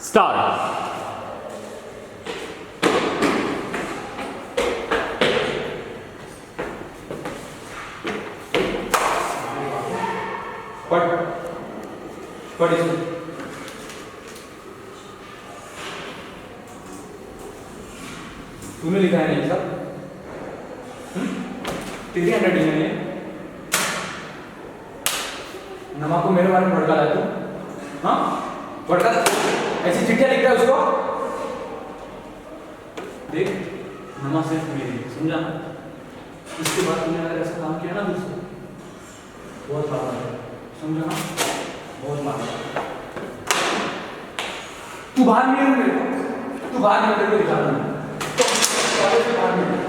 Start. What is it? तूने लिखा है नहीं सब? तेरी हैंडराइटिंग है ये? नमा को मेरे बारे में भड़का रहा है तू? हाँ? भड़का ऐसी चिट्ठियाँ लिख रहा है उसको? देख, नमा सिर्फ मेरी, समझा ना? इसके बाद तूने अगर ऐसा काम किया ना मुझसे, बहुत मारा है, समझा ना? बहुत मारा। तू बाहर नहीं है मेरे को, तू बाहर नहीं, मेरे को दिखा रहा है। कॉलेज के बाहर नहीं।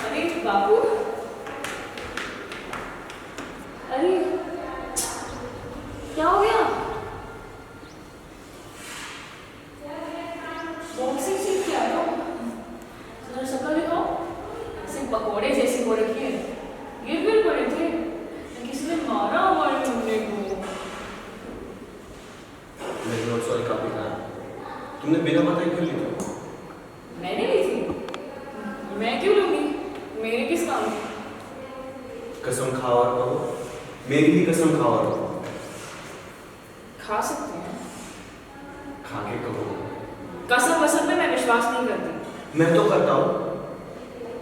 अरे बाबू, अरे क्या हो गया? बॉक्सिंग सीख के आए हो? जरा शक्ल दिखाओ, ऐसे पकोड़े जैसी हो रखी है। गिर गिर पड़े थे, किसी ने मारा हमारे मुन्ने को। मेरी नोट सॉरी कॉपी कहाँ है? तुमने बिना बताए क्यों ली थी? मैंने ली थी? मैं क्यों लूंगी? मेरे किस काम की? कसम खाओ और कहो, मेरी भी कसम खाओ और कहो। खा सकते हैं। खा के कहो। कसम वसम में मैं विश्वास नहीं करती, मैं तो करता हूँ।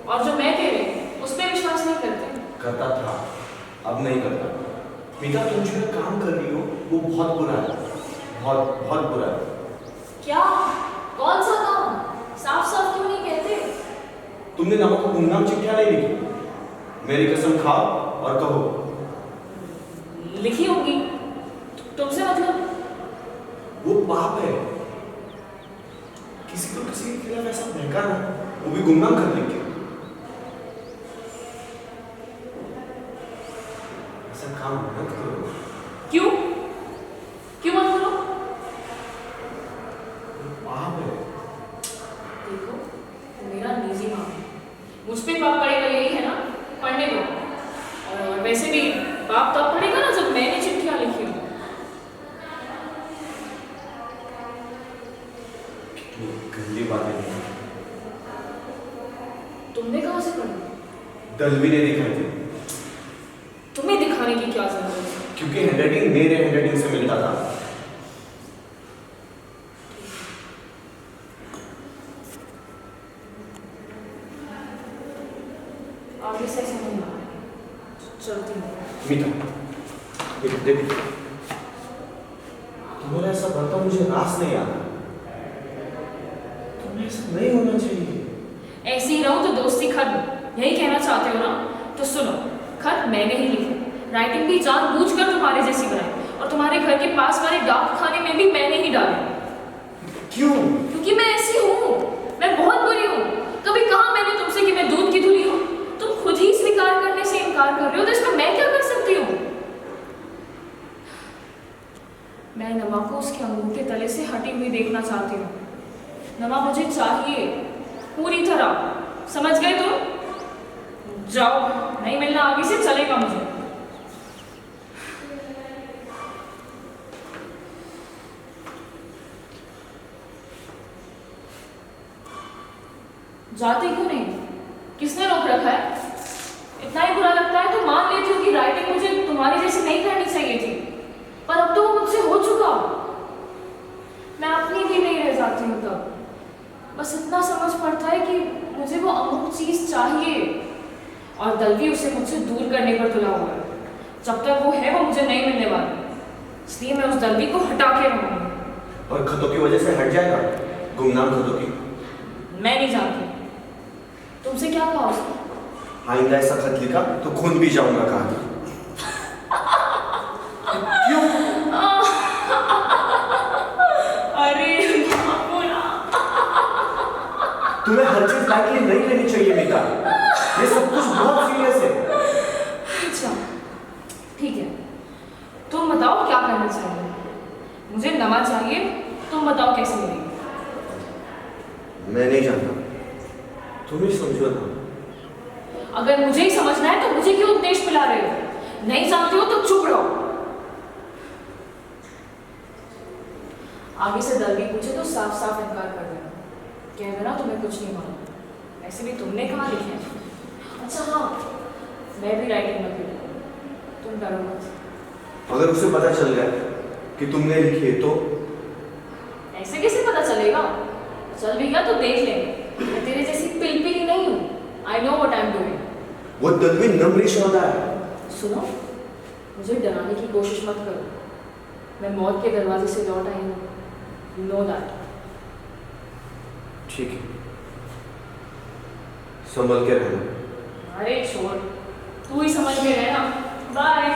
और जो मैं कह रही हूँ उस पर विश्वास नहीं करते। करता था, अब नहीं करता। मीता, तुम जो ये काम कर रही हो वो बहुत बुरा है, बहुत बहुत बुरा है। क्या? कौन सा काम? साफ साफ क्यों नहीं कहते? तुमने नमक को गुमनाम चिट्ठियां नहीं लिखी। मेरी कसम खाओ और कहो। लिखी होगी, तुमसे मतलब? वो पाप है। किसी को किसी के खिलाफ ऐसा बहका ना, वो भी गुमनाम कर देंगे। ऐसा काम मत करो। क्यों? क्यों मत करो? वो पाप है। देखो, मेरा निजी काम है, मुझ पे पाप पड़ेगा, यही है ना? पढ़ने दो। और वैसे भी पाप तब पड़ेगा ना जब मैंने चिट्ठियां लिखी हो। कितनी गंदी बातें नहीं। तुमने कहाँ से पढ़ी? दलवी ने दिखाई थी, तुम्हें दिखाने की क्या जरूरत है? क्योंकि हैंडराइटिंग मेरे हैंडराइटिंग से मिलता था। आगे से ऐसा नहीं होगा। चलती हूँ। मीता, देखो, तुम्हारा ऐसा बर्ताव मुझे रास नहीं आता। तुम्हें ऐसा नहीं होना चाहिए। ऐसे ही रहो तो दोस्ती खत्म, यही कहना चाहते हो ना? तो सुनो, खत मैंने ही लिखी, राइटिंग भी जानबूझकर तुम्हारे जैसी बनाई, और तुम्हारे घर के पास वाले डाक खाने में भी मैंने ही डाली। क्यों? क्योंकि मैं ऐसी हूँ, मैं बहुत बुरी हूँ। कभी कहा मैंने तुमसे कि मैं दूध की धुली हूँ? तुम खुद ही स्वीकार करने से इनकार कर रहे हो, तो इसमें मैं क्या कर सकती हूँ? मैं नमा को उसके अंगूठे तले से हटी हुई देखना चाहती हूँ। नमा मुझे चाहिए पूरी तरह, समझ गए तुम? जाओ, नहीं मिलना आगे से चलेगा मुझे। जाते क्यों नहीं? किसने रोक रखा है? इतना ही बुरा लगता है तो मान लेती हूँ कि राइटिंग मुझे तुम्हारी जैसी नहीं करनी चाहिए थी, पर अब तो वो मुझसे हो चुका। मैं अपनी भी नहीं रह जाती हूँ तब। बस इतना समझ पड़ता है कि मुझे वो अमुक चीज चाहिए, और दलवी उसे मुझसे दूर करने पर तुला हुआ है। जब तक वो है वो मुझे नहीं मिलने वाला, इसलिए मैं उस दलवी को हटा के रहूंगी। और खतों की वजह से हट जाएगा, गुमनाम खतों की। मैं नहीं जानती, तुमसे क्या कहा उसने? आइंदा ऐसा खत लिखा तो खून पी जाऊंगा, कहा था। क्यों? अरे बाबू ना। तुम्हें हर चीज लाइटली नहीं लेनी चाहिए मीता, ये सब कुछ बहुत सीरियस है। अच्छा ठीक है, तुम बताओ क्या करना चाहिए? मुझे नमा चाहिए, तुम बताओ कैसे मिलेगी। मैं नहीं जानता, तुम ही समझो ना। अगर मुझे ही समझना है तो मुझे क्यों उपदेश पिला रहे हो? नहीं जानते हो तो चुप रहो। आगे से दलवी पूछे तो साफ साफ इनकार कर देना, कह देना तुम्हें कुछ नहीं मालूम। ऐसे भी तुमने कहाँ लिखे हैं। अच्छा हाँ, मैं भी राइटिंग में फिर तुम डरो मत। अगर उसे पता चल गया कि तुमने लिखी है तो? ऐसे कैसे पता चलेगा? चल भी गया तो देख लेंगे। मैं तेरे जैसी पिलपिली नहीं हूँ। I know what I'm doing. वो दलवी नम्री सौदा है। सुनो, मुझे डराने की कोशिश मत करो। मैं मौत के दरवाजे से लौट आई हूँ। You know that. ठीक है, संभल के रहना। अरे छोड़, तू ही समझ में रहना। बाय।